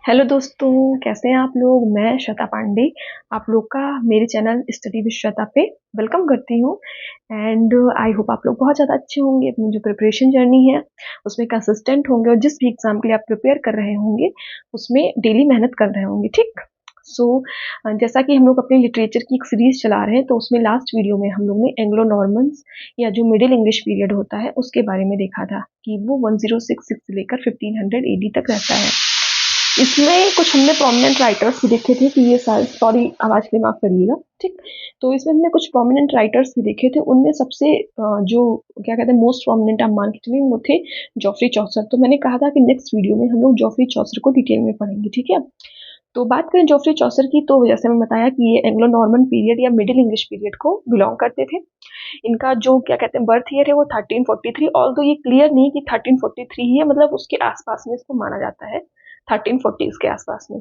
Hello दोस्तों, कैसे हैं आप लोग। मैं श्वेता पांडे आप लोग का मेरे चैनल स्टडी विद श्वेता पे वेलकम करती हूँ। एंड आई होप आप लोग बहुत ज़्यादा अच्छे होंगे। अपनी जो प्रिपरेशन जर्नी है उसमें कंसिस्टेंट होंगे और जिस भी एग्ज़ाम के लिए आप प्रिपेयर कर रहे होंगे उसमें डेली मेहनत कर रहे होंगे। ठीक। सो जैसा कि हम लोग अपने लिटरेचर की एक सीरीज चला रहे हैं, तो उसमें लास्ट वीडियो में हम लोग ने एंग्लो नॉर्मन्स या जो मिडिल इंग्लिश पीरियड होता है उसके बारे में देखा था कि वो 1066 से लेकर 1500 एडी तक रहता है। इसमें कुछ हमने प्रोमिनेंट राइटर्स भी देखे थे कि ये सारे, सॉरी आवाज के लिए माफ करिएगा। ठीक। तो इसमें हमने कुछ प्रोमिनेंट राइटर्स भी देखे थे। उनमें सबसे जो क्या कहते हैं मोस्ट प्रोमिनेंट आप मान के चलिए वो थे जॉफ्री चौसर। तो मैंने कहा था कि नेक्स्ट वीडियो में हम लोग जॉफ्री चौसर को डिटेल में पढ़ेंगे। ठीक है। तो बात करें जॉफ्री चौसर की, तो जैसे मैं बताया कि ये एंग्लो नॉर्मन पीरियड या मिडिल इंग्लिश पीरियड को बिलोंग करते थे। इनका जो क्या कहते हैं बर्थ ईयर है वो 1343। ऑल तो ये क्लियर नहीं कि 1343 ही है, मतलब उसके आसपास में इसको माना जाता है 1340 के आसपास में।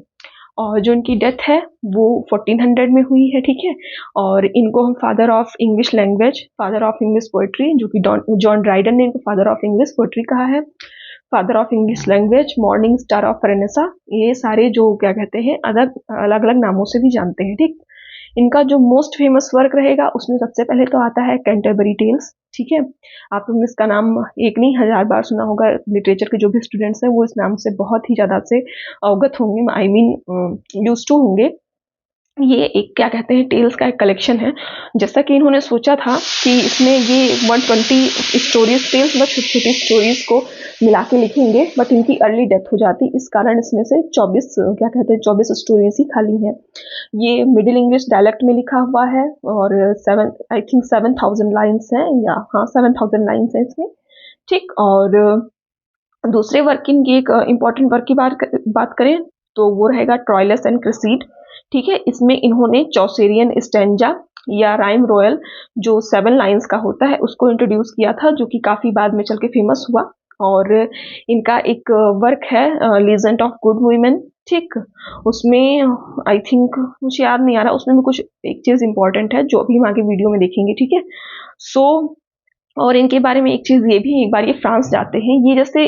और जो इनकी डेथ है वो 1400 में हुई है। ठीक है। और इनको हम father of English language, father of English poetry, जो कि जॉन ड्राइडन ने इनको फादर ऑफ इंग्लिश पोएट्री कहा है, father of English language, morning star of Renaissance, ये सारे जो क्या कहते हैं अलग अलग नामों से भी जानते हैं। ठीक। इनका जो मोस्ट फेमस वर्क रहेगा उसमें सबसे पहले तो आता है कैंटरबरी टेल्स। ठीक है। आप लोगों ने इसका नाम एक नहीं 1000 बार सुना होगा। लिटरेचर के जो भी स्टूडेंट्स हैं वो इस नाम से बहुत ही ज्यादा से अवगत होंगे, आई मीन यूज टू होंगे। ये एक क्या कहते हैं टेल्स का एक कलेक्शन है। जैसा कि इन्होंने सोचा था कि इसमें ये 120 स्टोरीज, टेल्स मतलब छोटी छोटी स्टोरीज को मिला के लिखेंगे, बट इनकी अर्ली डेथ हो जाती, इस कारण इसमें से 24 क्या कहते हैं 24 स्टोरीज ही खाली हैं। ये मिडिल इंग्लिश डायलेक्ट में लिखा हुआ है और 7 लाइन्स हैं, या हाँ 7000 लाइन्स हैं इसमें। ठीक। और दूसरे वर्क की एक इम्पॉर्टेंट वर्क की बात करें तो वो रहेगा ट्रॉयलस एंड क्रिसीड। ठीक है। इसमें इन्होंने चौसेरियन स्टेंजा या राइम रॉयल जो 7 लाइन्स का होता है उसको इंट्रोड्यूस किया था, जो कि काफी बाद में चल के फेमस हुआ। और इनका एक वर्क है लीजेंड ऑफ गुड वुमेन। ठीक। उसमें आई थिंक मुझे याद नहीं आ रहा, उसमें भी कुछ एक चीज इंपॉर्टेंट है जो अभी हम आगे वीडियो में देखेंगे। ठीक है। सो और इनके बारे में एक चीज ये भी, एक बार ये फ्रांस जाते हैं। ये जैसे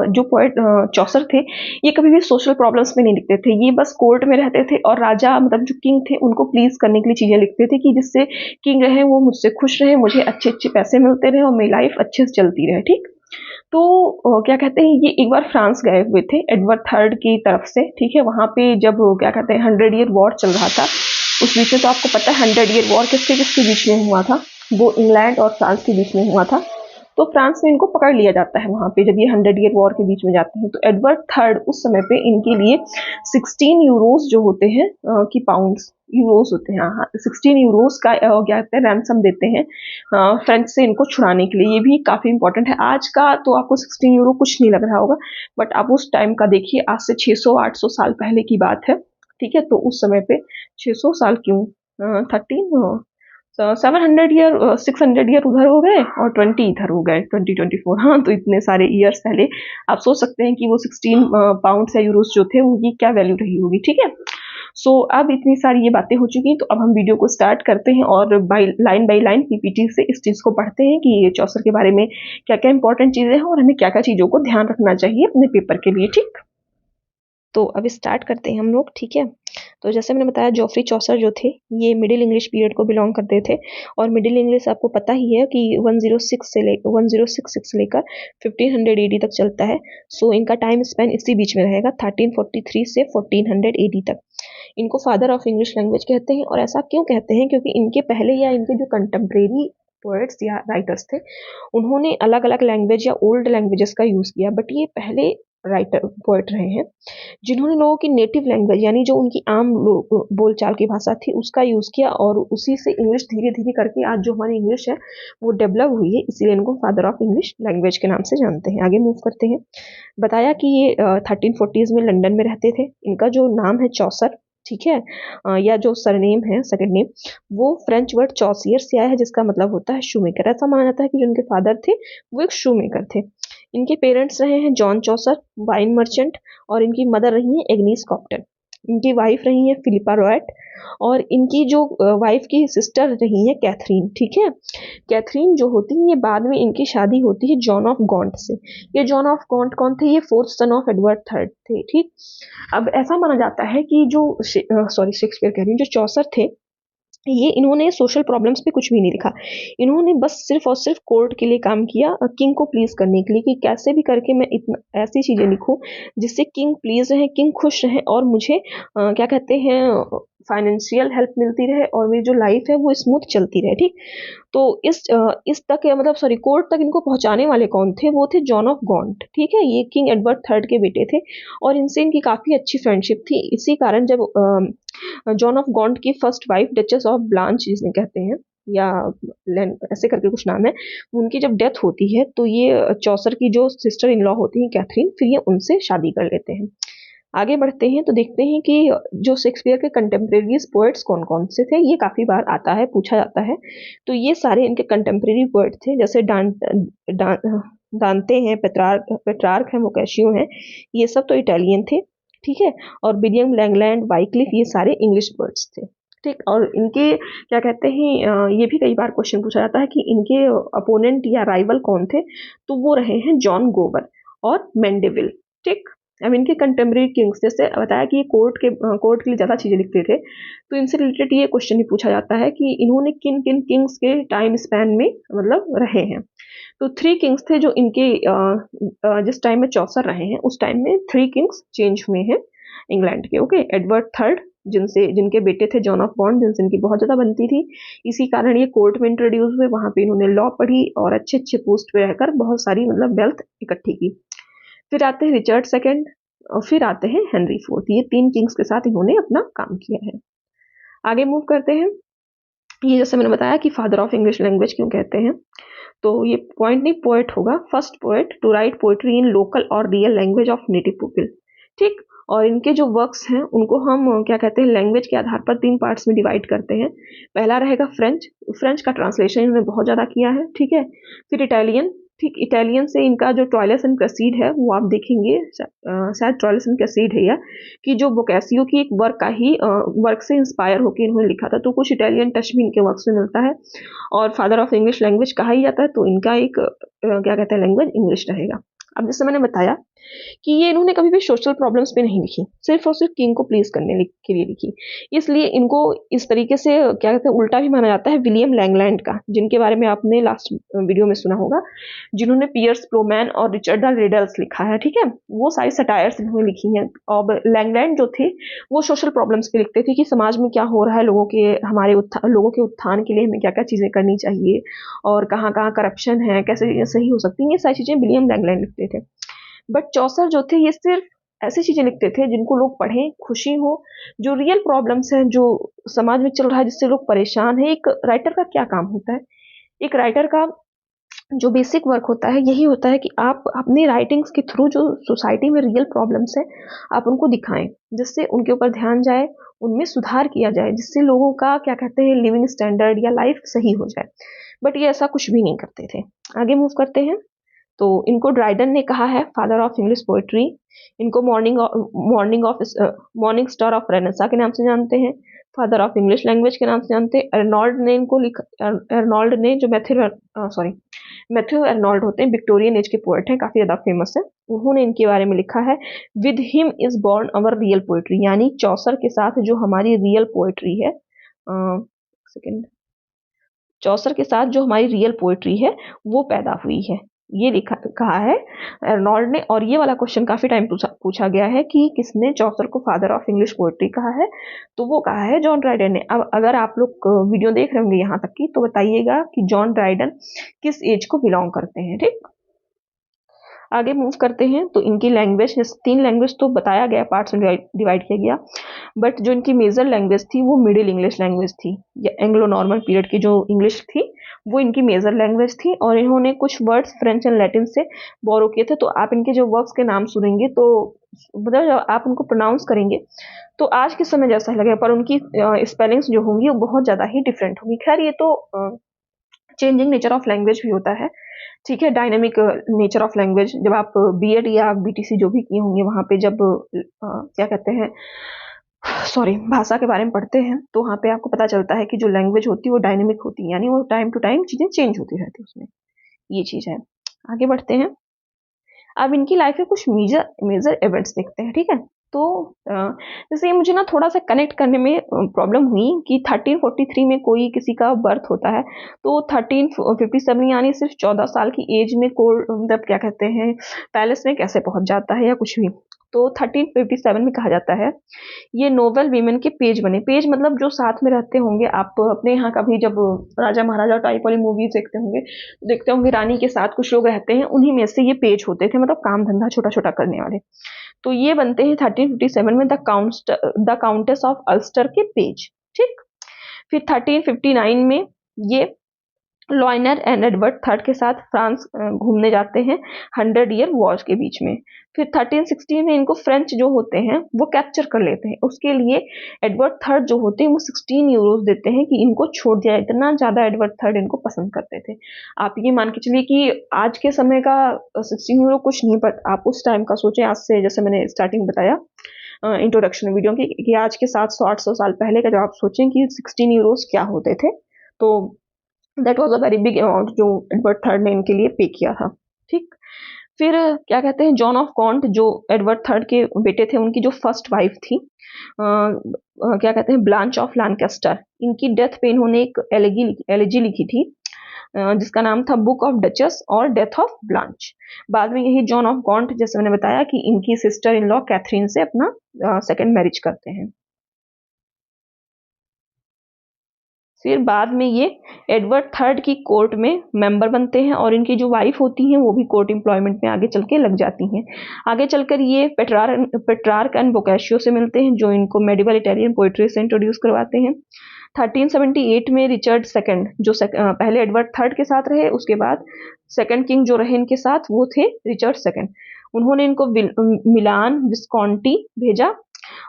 जो पोएट चौसर थे, ये कभी भी सोशल प्रॉब्लम्स में नहीं लिखते थे। ये बस कोर्ट में रहते थे और राजा मतलब जो किंग थे उनको प्लीज करने के लिए चीजें लिखते थे कि जिससे किंग रहे वो मुझसे खुश रहे, मुझे अच्छे अच्छे पैसे मिलते रहे और मेरी लाइफ अच्छे से चलती रहे। ठीक। तो क्या कहते हैं ये एक बार फ्रांस गए हुए थे एडवर्ड थर्ड की तरफ से। ठीक है। वहां पे जब क्या कहते हैं 100 ईयर वॉर चल रहा था, उस बीच में तो आपको पता है 100 ईयर वॉर किसके किसके बीच में हुआ था, वो इंग्लैंड और फ्रांस के बीच में हुआ था। तो फ्रांस में इनको पकड़ लिया जाता है वहां पे जब ये 100 ईयर वॉर के बीच में जाते हैं। तो एडवर्ड थर्ड उस समय पे इनके लिए 16 यूरोस जो होते हैं कि पाउंड्स, यूरोस होते हैं, हाँ 16 यूरोस का क्या कहते हैं रैंसम देते हैं फ्रेंच से इनको छुड़ाने के लिए। ये भी काफी इंपॉर्टेंट है। आज का तो आपको 16 यूरो कुछ नहीं लग रहा होगा, बट आप उस टाइम का देखिए, आज से 600-800 साल पहले की बात है। ठीक है। तो उस समय पे 600 साल क्यों, 13 700 ईयर 600 ईयर उधर हो गए और 20 इधर हो गए, 2024। हाँ, तो इतने सारे ईयर्स पहले आप सोच सकते हैं कि वो 16 पाउंड्स या यूरोस जो थे उनकी क्या वैल्यू रही होगी। ठीक है। सो अब इतनी सारी ये बातें हो चुकी हैं, तो अब हम वीडियो को स्टार्ट करते हैं और बाय लाइन पीपीटी से इस चीज को पढ़ते हैं कि ये चौसर के बारे में क्या क्या इंपॉर्टेंट चीजें हैं और हमें क्या क्या चीजों को ध्यान रखना चाहिए अपने पेपर के लिए। ठीक। तो अब स्टार्ट करते हैं हम लोग। ठीक है। तो जैसे मैंने बताया जॉफ्री चौसर जो थे ये मिडिल इंग्लिश पीरियड को बिलोंग करते थे। और मिडिल इंग्लिश आपको पता ही है कि 1066 से लेकर 1500 एडी तक चलता है। सो इनका टाइम स्पेन इसी बीच में रहेगा 1343 से 1400 एडी तक। इनको फादर ऑफ इंग्लिश लैंग्वेज कहते हैं। और ऐसा क्यों कहते हैं, क्योंकि इनके पहले या इनके जो कंटेम्प्रेरी पोएट्स या राइटर्स थे उन्होंने अलग अलग लैंग्वेज या ओल्ड लैंग्वेजेस का यूज किया, बट ये पहले राइटर पोएट रहे हैं जिन्होंने लोगों की नेटिव लैंग्वेज यानी जो उनकी आम बोलचाल की भाषा थी उसका यूज किया, और उसी से इंग्लिश धीरे धीरे करके आज जो हमारी इंग्लिश है वो डेवलप हुई है। इसीलिए इनको फादर ऑफ इंग्लिश लैंग्वेज के नाम से जानते हैं। आगे मूव करते हैं। बताया कि ये 1340s में लंदन में रहते थे। इनका जो नाम है चौसर, ठीक है, या जो सरनेम है सेकंड नेम, वो फ्रेंच वर्ड चौसियर से आया है जिसका मतलब होता है शू मेकर। ऐसा माना जाता है कि जो उनके फादर थे वो एक शू मेकर थे। इनके पेरेंट्स रहे हैं जॉन चौसर, वाइन मर्चेंट, और इनकी मदर रही हैं एग्नीस कॉप्टन। इनकी वाइफ रही है फिलिपा रॉयट, और इनकी जो वाइफ की सिस्टर रही है कैथरीन, ठीक है। कैथरीन जो होती है, ये बाद में इनकी शादी होती है जॉन ऑफ गॉन्ट से। ये जॉन ऑफ गॉन्ट कौन थे? ये fourth son of Edward third थे, ठीक। अब ऐसा माना जाता है कि जो शेक्सपियर कह रही हूँ, जो चौसर थे, ये इन्होंने सोशल प्रॉब्लम्स पे कुछ भी नहीं लिखा। इन्होंने बस सिर्फ और सिर्फ कोर्ट के लिए काम किया, किंग को प्लीज करने के लिए, कि कैसे भी करके मैं इतना ऐसी चीजें लिखूं जिससे किंग प्लीज रहे, किंग खुश रहे, और मुझे क्या कहते हैं, फाइनेंशियल हेल्प मिलती रहे, और मेरी जो लाइफ है वो स्मूथ चलती रहे, ठीक। तो इस तक मतलब सॉरी कोर्ट तक इनको पहुंचाने वाले कौन थे? वो थे जॉन ऑफ गॉन्ट, ठीक है। ये किंग एडवर्ड थर्ड के बेटे थे, और इनसे इनकी काफी अच्छी फ्रेंडशिप थी। इसी कारण जब जॉन ऑफ गॉन्ट की first wife duchess of blanch जिसे कहते हैं, या ऐसे करके कुछ नाम है, उनकी जब डेथ होती है तो ये चौसर की जो सिस्टर इन लॉ होती है कैथरीन, फिर ये उनसे शादी कर लेते हैं। आगे बढ़ते हैं तो देखते हैं कि जो शेक्सपियर के कंटेम्प्रेरी पोएट्स कौन कौन से थे। ये काफी बार आता है, पूछा जाता है। तो ये सारे इनके कंटेम्प्रेरी पोएट थे, जैसे दांते हैं, पेट्रार्क है, मोकेशियो हैं, ये सब तो इटालियन थे, ठीक है। और विलियम लैंगलैंड, वाइक्लिफ, ये सारे इंग्लिश पोएट्स थे, ठीक। और इनके क्या कहते हैं, ये भी कई बार क्वेश्चन पूछा जाता है कि इनके अपोनेंट या राइवल कौन थे, तो वो रहे हैं जॉन गोवर और मेंडेविल, ठीक। अब इनके कंटेम्प्रेरी किंग्स, जैसे बताया कि ये कोर्ट के लिए ज़्यादा चीज़ें लिखते थे, तो इनसे रिलेटेड ये क्वेश्चन भी पूछा जाता है कि इन्होंने किन किन किंग्स के टाइम स्पैन में मतलब रहे हैं। तो 3 किंग्स थे जो इनके जिस टाइम में चौसर रहे हैं, उस टाइम में 3 किंग्स चेंज हुए हैं इंग्लैंड के, ओके। एडवर्ड थर्ड, जिनके बेटे थे जॉन ऑफ गॉन्ट, जिनसे इनकी बहुत ज़्यादा बनती थी, इसी कारण ये कोर्ट में इंट्रोड्यूस हुए। वहाँ पे इन्होंने लॉ पढ़ी और अच्छे अच्छे पोस्ट पे रहकर बहुत सारी मतलब वेल्थ इकट्ठी की। फिर आते हैं रिचर्ड सेकंड, और फिर आते हैं हेनरी फोर्थ। ये 3 किंग्स के साथ इन्होंने अपना काम किया है। आगे मूव करते हैं। ये जैसे मैंने बताया कि फादर ऑफ इंग्लिश लैंग्वेज क्यों कहते हैं, तो ये पॉइंट नहीं, पोएट होगा, first poet to write poetry in local और real language of native people, ठीक। और इनके जो वर्क्स हैं उनको हम क्या कहते हैं, लैंग्वेज के आधार पर 3 पार्ट्स में डिवाइड करते हैं। पहला रहेगा फ्रेंच, फ्रेंच का ट्रांसलेशन इन्होंने बहुत ज़्यादा किया है, ठीक है। फिर इटालियन, ठीक, इटालियन से इनका जो टॉयलेस एंड क्रेसीड है वो आप देखेंगे, शायद टॉयलेस एंड क्रेसीड है, या कि जो बोकैसियो की एक वर्क का ही वर्क से इंस्पायर होकर इन्होंने लिखा था, तो कुछ इटालियन टच भी इनके वर्क्स में मिलता है। और फादर ऑफ इंग्लिश लैंग्वेज कहा ही जाता है, तो इनका एक क्या कहते हैं, लैंग्वेज इंग्लिश रहेगा। अब जैसे मैंने बताया कि ये इन्होंने कभी भी सोशल प्रॉब्लम्स पे नहीं लिखी, सिर्फ और सिर्फ किंग को प्लीज करने के लिए लिखी। इसलिए इनको इस तरीके से क्या कहते हैं, उल्टा भी माना जाता है विलियम लैंगलैंड का, जिनके बारे में आपने लास्ट वीडियो में सुना होगा, जिन्होंने पियर्स प्लोमैन और रिचर्ड द रिडल्स लिखा है, ठीक है। वो सारी सटायर्स इन्होंने लिखी हैं। और लैंगलैंड जो थे वो सोशल प्रॉब्लम्स पे लिखते थे कि समाज में क्या हो रहा है, लोगों के उत्थान के लिए हमें क्या क्या चीजें करनी चाहिए, और कहाँ कहाँ करप्शन है, कैसे चीजें सही हो सकती हैं, ये सारी चीजें विलियम लैंगलैंड लिखते थे। बट चौसर जो थे, ये सिर्फ ऐसी चीजें लिखते थे जिनको लोग पढ़ें, खुशी हो, जो रियल प्रॉब्लम्स हैं, जो समाज में चल रहा है, जिससे लोग परेशान हैं। एक राइटर का क्या काम होता है? एक राइटर का जो बेसिक वर्क होता है यही होता है कि आप अपनी राइटिंग्स के थ्रू जो सोसाइटी में रियल प्रॉब्लम्स है, आप उनको दिखाएं, जिससे उनके ऊपर ध्यान जाए, उनमें सुधार किया जाए, जिससे लोगों का क्या कहते हैं, लिविंग स्टैंडर्ड या लाइफ सही हो जाए। बट ये ऐसा कुछ भी नहीं करते थे। आगे मूव करते हैं। तो इनको ड्राइडन ने कहा है फादर ऑफ इंग्लिश पोएट्री। इनको मॉर्निंग स्टार ऑफ रेनेसा के नाम से जानते हैं, फादर ऑफ इंग्लिश लैंग्वेज के नाम से जानते हैं। अर्नोल्ड ने इनको लिखा, अर्नोल्ड ने जो मैथ्यू अर्नोल्ड होते हैं, विक्टोरियन एज के पोएट हैं, काफी ज्यादा फेमस है। उन्होंने इनके बारे में लिखा है, with him is born our real poetry, यानी चौसर के साथ जो हमारी रियल पोएट्री है, सेकेंड, चौसर के साथ जो हमारी रियल पोएट्री है वो पैदा हुई है, ये लिखा कहा है अर्नोल्ड ने। और ये वाला क्वेश्चन काफी टाइम पूछा गया है कि किसने चौसर को फादर ऑफ इंग्लिश पोएट्री कहा है, तो वो कहा है जॉन ड्राइडन ने। अब अगर आप लोग वीडियो देख रहे होंगे यहाँ तक की, तो बताइएगा कि जॉन ड्राइडन किस एज को बिलोंग करते हैं, ठीक। आगे मूव करते हैं। तो इनकी लैंग्वेज, 3 लैंग्वेज तो बताया गया, पार्ट्स में डिवाइड किया गया, बट जो इनकी मेजर लैंग्वेज थी वो मिडिल इंग्लिश लैंग्वेज थी, या एंग्लो नॉर्मन पीरियड की जो इंग्लिश थी वो इनकी मेजर लैंग्वेज थी। और इन्होंने कुछ वर्ड्स फ्रेंच एंड लैटिन से बोरो किए थे। तो आप इनके जो वर्क्स के नाम सुनेंगे, तो मतलब जब आप उनको प्रोनाउंस करेंगे तो आज के समय जैसा लगेगा, पर उनकी स्पेलिंग्स जो होंगी वो बहुत ज़्यादा ही डिफरेंट होंगी। खैर, ये तो चेंजिंग नेचर ऑफ लैंग्वेज भी होता है, ठीक है, डायनेमिक नेचर ऑफ लैंग्वेज। जब आप बीएड या बीटीसी जो भी किए होंगे, वहाँ पे जब क्या कहते हैं, सॉरी भाषा के बारे में पढ़ते हैं तो वहाँ पे आपको पता चलता है कि जो लैंग्वेज होती है वो डायनेमिक होती है, यानी वो टाइम टू टाइम चीज़ें चेंज होती रहती है उसमें, ये चीज़ है। आगे बढ़ते हैं। अब इनकी लाइफ में कुछ मेजर मेजर इवेंट्स देखते हैं, ठीक है। तो जैसे मुझे ना थोड़ा सा कनेक्ट करने में प्रॉब्लम हुई कि 1343 में कोई किसी का बर्थ होता है, तो 1357 यानी सिर्फ 14 साल की एज में मतलब क्या कहते हैं पैलेस में कैसे पहुंच जाता है या कुछ भी। तो 1357 में कहा जाता है ये नोवेल वीमेन के पेज बने। पेज मतलब जो साथ में रहते होंगे, आप अपने यहाँ कभी जब राजा महाराजा टाइप वाली मूवीज देखते होंगे रानी के साथ कुछ लोग रहते हैं, उन्हीं में से ये पेज होते थे, मतलब काम धंधा छोटा छोटा करने वाले। तो ये बनते हैं 1357 में द काउंटेस ऑफ अल्स्टर के पेज, ठीक। फिर 1359 में ये लॉयनर एंड एडवर्ड थर्ड के साथ फ्रांस घूमने जाते हैं 100 ईयर वॉर के बीच में। फिर 1360 में इनको फ्रेंच जो होते हैं वो कैप्चर कर लेते हैं, उसके लिए एडवर्ड थर्ड जो होते हैं वो 16 यूरोज देते हैं कि इनको छोड़ दिया। इतना ज्यादा एडवर्ड थर्ड इनको पसंद करते थे। आप ये मान के चलिए कि आज के समय का 16 यूरो कुछ नहीं, पर आप उस टाइम का सोचें, आज से जैसे मैंने स्टार्टिंग बताया इंट्रोडक्शन वीडियो की कि आज के 700-800 साल पहले का जब आप सोचें कि 16 यूरोज क्या होते थे, तो that was a very big amount जो एडवर्ड थर्ड ने इनके लिए पे किया था, ठीक। फिर क्या कहते हैं जॉन ऑफ गॉन्ट जो एडवर्ड थर्ड के बेटे थे, उनकी जो फर्स्ट वाइफ थी क्या कहते हैं ब्लांच ऑफ लैनकेस्टर, इनकी डेथ पे इन्होंने एक एलिजी लिखी थी जिसका नाम था बुक ऑफ डचेस और डेथ ऑफ ब्लांच। बाद में यही जॉन ऑफ गॉन्ट, जैसे मैंने बताया, कि इनकी सिस्टर इन लॉ कैथरीन से अपना सेकेंड मैरिज करते हैं। फिर बाद में ये एडवर्ड थर्ड की कोर्ट में मेंबर बनते हैं और इनकी जो वाइफ होती हैं वो भी कोर्ट एम्प्लॉयमेंट में आगे चल के लग जाती हैं। आगे चलकर ये पेट्रार्क एंड बोकाशियो से मिलते हैं जो इनको मेडिवल इटालियन पोइट्री से इंट्रोड्यूस करवाते हैं। 1378 में रिचर्ड सेकंड जो पहले एडवर्ड थर्ड के साथ रहे, उसके बाद सेकंड किंग जो रहे इनके साथ वो थे रिचर्ड सेकंड। उन्होंने इनको मिलान विस्कॉन्टी भेजा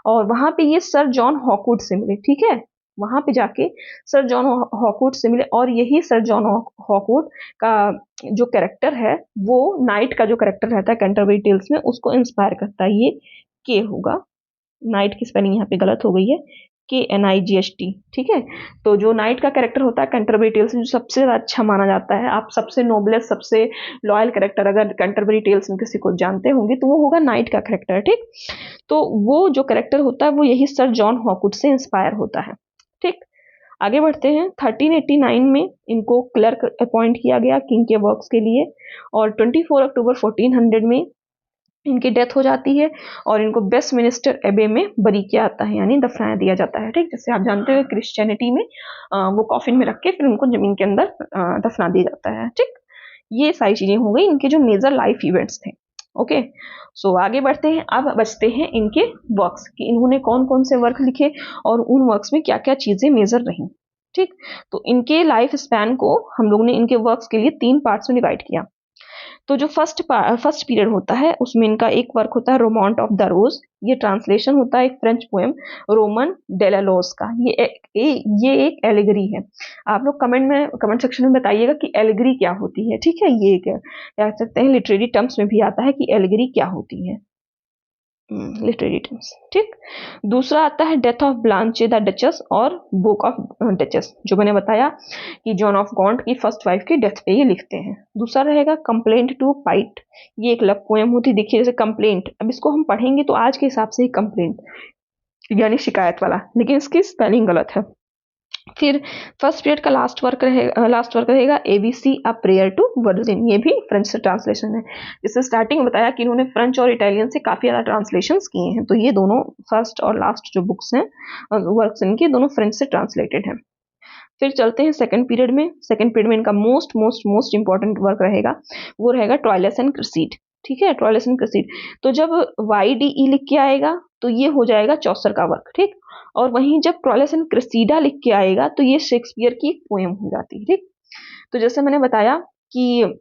और वहां पे ये सर जॉन हॉकवुड से मिले, ठीक है। वहां पे जाके सर जॉन हॉकवुड से मिले और यही सर जॉन हॉकवुड का जो कैरेक्टर है वो नाइट का जो कैरेक्टर रहता है कैंटरबरी टेल्स में उसको इंस्पायर करता है। ये के होगा, नाइट की स्पेलिंग यहाँ पे गलत हो गई है, KNIGHT, ठीक है। तो जो नाइट का कैरेक्टर होता है कैंटरबरी टेल्स में जो सबसे अच्छा माना जाता है, आप सबसे नोबलेस्ट सबसे लॉयल कैरेक्टर अगर कैंटरबरी टेल्स में किसी को जानते होंगे तो वो होगा नाइट का कैरेक्टर, ठीक। तो वो जो कैरेक्टर होता है वो यही सर जॉन हॉकवुड से इंस्पायर होता है, ठीक। आगे बढ़ते हैं। 1389 में इनको क्लर्क अपॉइंट किया गया किंग के वर्क्स के लिए और 24 अक्टूबर 1400 में इनकी डेथ हो जाती है और इनको वेस्ट मिनिस्टर एबे में बरी किया जाता है, यानी दफना दिया जाता है, ठीक। जैसे आप जानते हो क्रिश्चियनिटी में वो कॉफिन में रख के फिर उनको जमीन के अंदर दफना दिया जाता है, ठीक। ये सारी चीजें हो गई इनके जो मेजर लाइफ इवेंट्स थे। ओके, सो आगे बढ़ते हैं। अब बचते हैं इनके वर्क्स कि इन्होंने कौन कौन से वर्क लिखे और उन वर्क्स में क्या क्या चीजें मेजर रही, ठीक। तो इनके लाइफ स्पैन को हम लोग ने इनके वर्क्स के लिए 3 पार्ट्स में डिवाइड किया। तो जो फर्स्ट पीरियड होता है उसमें इनका एक वर्क होता है रोमांट ऑफ द रोज। ये ट्रांसलेशन होता है एक फ्रेंच पोएम रोमन डेलालोस का। ये एक एलिगरी है। आप लोग कमेंट सेक्शन में बताइएगा कि एलिगरी क्या होती है, ठीक है। ये कह सकते हैं लिटरेरी टर्म्स में भी आता है कि एलिगरी क्या होती है, लिटरेरी टर्म्स, ठीक। दूसरा आता है डेथ ऑफ ब्लांचे द डचेस और बुक ऑफ डचेस, जो मैंने बताया कि जॉन ऑफ गॉन्ट की फर्स्ट वाइफ की डेथ पे ये लिखते हैं। दूसरा रहेगा कंप्लेंट टू पाइट, ये एक लव पोएम होती है। देखिए जैसे कंप्लेंट, अब इसको हम पढ़ेंगे तो आज के हिसाब से ही कंप्लेंट यानी शिकायत वाला, लेकिन इसकी स्पेलिंग गलत है। फिर फर्स्ट पीरियड का लास्ट वर्क रहेगा ABC a prayer to virgin, ये भी फ्रेंच से ट्रांसलेशन है। जिससे स्टार्टिंग बताया कि इन्होंने फ्रेंच और इटालियन से काफी ज्यादा ट्रांसलेशंस किए हैं, तो ये दोनों फर्स्ट और लास्ट जो बुक्स हैं वर्क्स इनके दोनों फ्रेंच से ट्रांसलेटेड हैं। फिर चलते हैं सेकंड पीरियड में। सेकंड पीरियड में इनका most most most important work रहेगा, वो रहेगा ट्रायलस एंड क्रिसीड, ठीक है। ट्रायलस एंड क्रिसीड, तो जब YDE लिख के आएगा तो ये हो जाएगा चौसर का वर्क, ठीक। और वहीं जब ट्रायलस एंड क्रिसीडा लिख के आएगा तो ये शेक्सपियर की एक पोएम हो जाती है, ठीक। तो जैसे मैंने बताया कि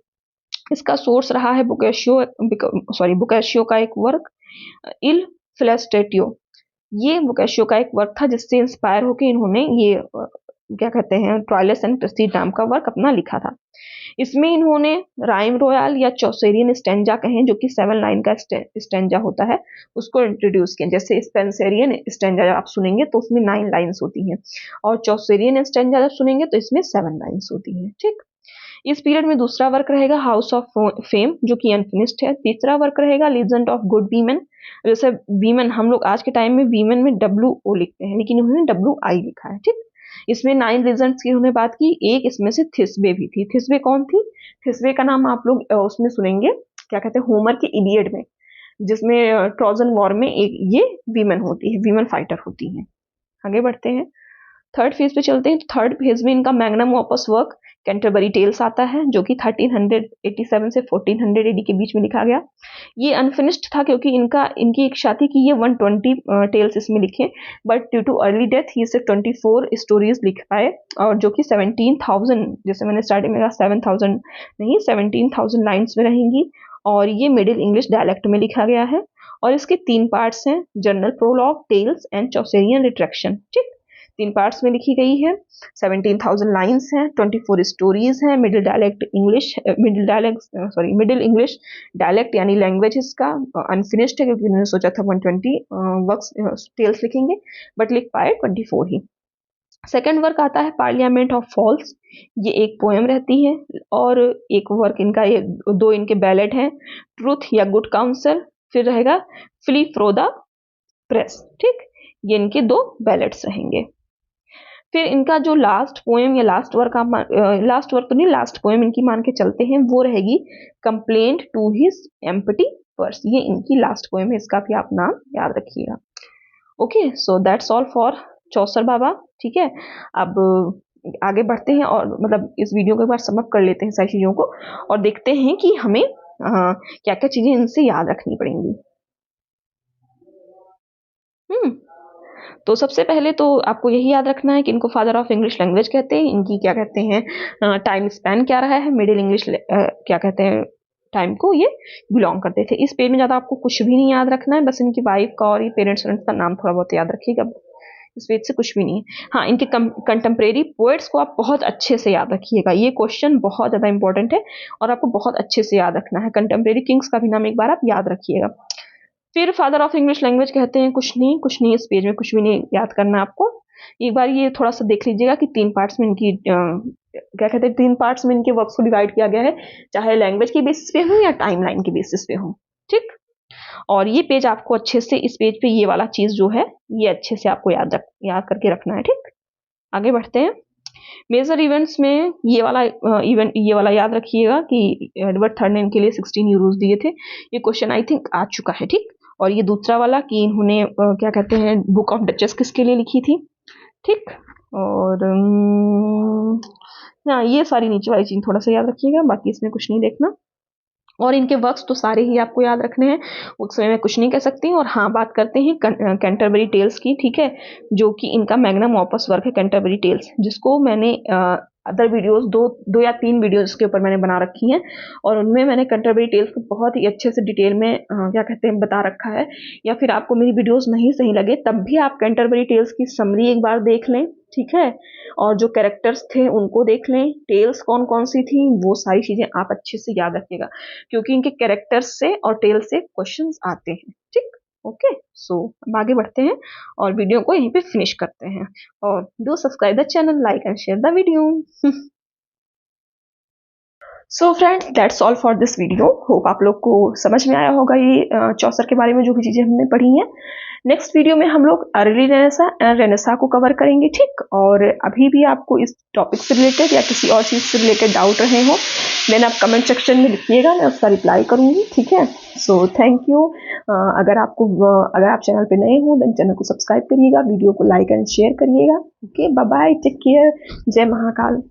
इसका सोर्स रहा है बुकाशियो का एक वर्क इल फ्लेस्टेटियो। ये बुकाशियो का एक वर्क था जिससे इंस्पायर होकर इन्होंने ये क्या कहते हैं ट्रायलस एंड क्रिस्टी नाम का वर्क अपना लिखा था। इसमें इन्होंने राइम रॉयल या चौसेरियन स्टेंजा कहें, जो कि 7 लाइन का स्टेंजा होता है, उसको इंट्रोड्यूस किया। जैसे स्पेंसेरियन स्टेंजा जब आप सुनेंगे तो उसमें 9 लाइन्स होती हैं, और चौसेरियन स्टेंजा जब सुनेंगे तो इसमें 7 लाइन्स होती हैं। ठीक, इस पीरियड में दूसरा वर्क रहेगा हाउस ऑफ फेम, जो कि अनफिनिश्ड है। तीसरा वर्क रहेगा लीजेंड ऑफ गुड वीमेन। जैसे वीमेन, हम लोग आज के टाइम में वीमेन में WO लिखते हैं, लेकिन उन्होंने WI लिखा है। ठीक, इसमें 9 लीजेंड्स की उन्होंने बात की। एक इसमें से थिस्बे भी थी। थिस्बे कौन थी? थिस्बे का नाम आप लोग उसमें सुनेंगे, क्या कहते हैं, होमर के इलियड में, जिसमें ट्रोजन वॉर में एक ये वीमेन होती है, वीमेन फाइटर होती है। आगे बढ़ते हैं, थर्ड फेज पे चलते हैं। थर्ड फेज में इनका magnum opus work Canterbury Tales आता है, जो कि 1387 से 1400 AD के बीच में लिखा गया। ये अनफिनिश्ड था क्योंकि इनकी इच्छा थी कि ये 120 टेल्स इसमें लिखे, but due too early death ये सिर्फ 24 स्टोरीज लिख पाए, और जो कि 17,000, जैसे मैंने स्टार्टिंग में कहा 7,000 नहीं 17,000 लाइन्स में रहेंगी, और ये मिडिल इंग्लिश डायलेक्ट में लिखा गया है। और इसके 3 पार्ट्स हैं, general prologue, tales and chaucerian retraction. ठीक, 3 पार्ट्स में लिखी गई है, 17,000 लाइन्स हैं, 24 स्टोरीज हैं, मिडिल इंग्लिश डायलेक्ट यानी लैंग्वेज इसका अनफिनिश्ड है, क्योंकि उन्होंने सोचा था 120 वर्क्स टेल्स लिखेंगे, बट लिख पाए 24 ही। सेकेंड वर्क आता है पार्लियामेंट ऑफ फॉल्स। ये एक पोएम रहती है, और एक वर्क इनका, ये 2 इनके बैलेट हैं, ट्रूथ या गुड काउंसल, फिर रहेगा फ्ली फ्रो द प्रेस। ठीक, ये इनके 2 बैलेट्स रहेंगे। फिर इनका जो लास्ट पोएम या लास्ट वर्क, आप लास्ट वर्क तो नहीं, लास्ट पोएम इनकी मान के चलते हैं, वो रहेगी complaint to his empty purse. ये इनकी लास्ट पोएम है, इसका भी आप नाम याद रखिएगा। Okay, so that's all for Chaucer बाबा। ठीक है, अब आगे बढ़ते हैं, और मतलब इस वीडियो को एक बार समअप कर लेते हैं सारी चीज़ों को, और देखते हैं कि हमें क्या क्या चीज़ें इनसे याद रखनी पड़ेंगी। तो सबसे पहले तो आपको यही याद रखना है कि इनको फादर ऑफ इंग्लिश लैंग्वेज कहते हैं। इनकी क्या कहते हैं टाइम स्पैन क्या रहा है, मिडिल इंग्लिश क्या कहते हैं टाइम को ये बिलोंग करते थे। इस पेज में ज़्यादा आपको कुछ भी नहीं याद रखना है, बस इनकी वाइफ का और ये पेरेंट्स का नाम थोड़ा बहुत याद रखिएगा, इस पेज से कुछ भी नहीं है। हाँ, इनके कंटेम्प्रेरी पोएट्स को आप बहुत अच्छे से याद रखिएगा, ये क्वेश्चन बहुत ज़्यादा इंपॉर्टेंट है और आपको बहुत अच्छे से याद रखना है। कंटेम्प्रेरी किंग्स का भी नाम एक बार आप याद रखिएगा। फिर फादर ऑफ इंग्लिश लैंग्वेज कहते हैं, कुछ नहीं, इस पेज में कुछ भी नहीं याद करना आपको। एक बार ये थोड़ा सा देख लीजिएगा कि 3 पार्ट्स में इनकी क्या कहते हैं 3 पार्ट्स में इनके वर्क्स को डिवाइड किया गया है, चाहे लैंग्वेज के बेसिस पे हो या टाइम लाइन के बेसिस पे हो। ठीक, और ये पेज आपको अच्छे से, इस पेज पे ये वाला चीज जो है ये अच्छे से आपको याद करके रखना है। ठीक, आगे बढ़ते हैं। मेजर इवेंट्स में ये वाला याद रखिएगा कि एडवर्ड थर्ड ने इनके लिए 16 यूरोज दिए थे। ये क्वेश्चन आई थिंक आ चुका है। ठीक, और ये दूसरा वाला कि इन्होंने क्या कहते हैं बुक ऑफ डचेस किसके लिए लिखी थी। ठीक, और हाँ, ये सारी नीचे वाली चीज थोड़ा सा याद रखिएगा, बाकी इसमें कुछ नहीं देखना। और इनके वर्क्स तो सारे ही आपको याद रखने हैं, उसमें मैं कुछ नहीं कह सकती। और हाँ, बात करते हैं कैंटरबरी टेल्स की। ठीक है, जो कि इनका मैग्नम ऑपस वर्क है कैंटरबरी टेल्स, जिसको मैंने अदर वीडियोस 2 या 3 वीडियोस के ऊपर मैंने बना रखी हैं, और उनमें मैंने कैंटरबरी टेल्स को बहुत ही अच्छे से डिटेल में क्या कहते हैं बता रखा है। या फिर आपको मेरी वीडियोस नहीं सही लगे तब भी आप कैंटरबरी टेल्स की समरी एक बार देख लें। ठीक है, और जो कैरेक्टर्स थे उनको देख लें, टेल्स कौन कौन सी थी, वो सारी चीजें आप अच्छे से याद रखिएगा, क्योंकि इनके कैरेक्टर्स से और टेल से क्वेश्चंस आते हैं। ठीक, ओके, सो अब आगे बढ़ते हैं और वीडियो को यहीं पे फिनिश करते हैं। और do subscribe the channel, like and share the video. So friends, that's all for this video. Hope आप लोग को समझ में आया होगा ये चौसर के बारे में जो भी चीजें हमने पढ़ी हैं। नेक्स्ट वीडियो में हम लोग अर्ली रेनेसा को कवर करेंगे। ठीक, और अभी भी आपको इस टॉपिक से रिलेटेड या किसी और चीज से रिलेटेड डाउट रहे हो, देन आप कमेंट सेक्शन में लिखिएगा, मैं उसका रिप्लाई करूंगी। ठीक है, सो थैंक यू। अगर आप चैनल पे नए हो देन चैनल को सब्सक्राइब करिएगा, वीडियो को लाइक एंड शेयर करिएगा। Okay, bye bye, take care, जय महाकाल।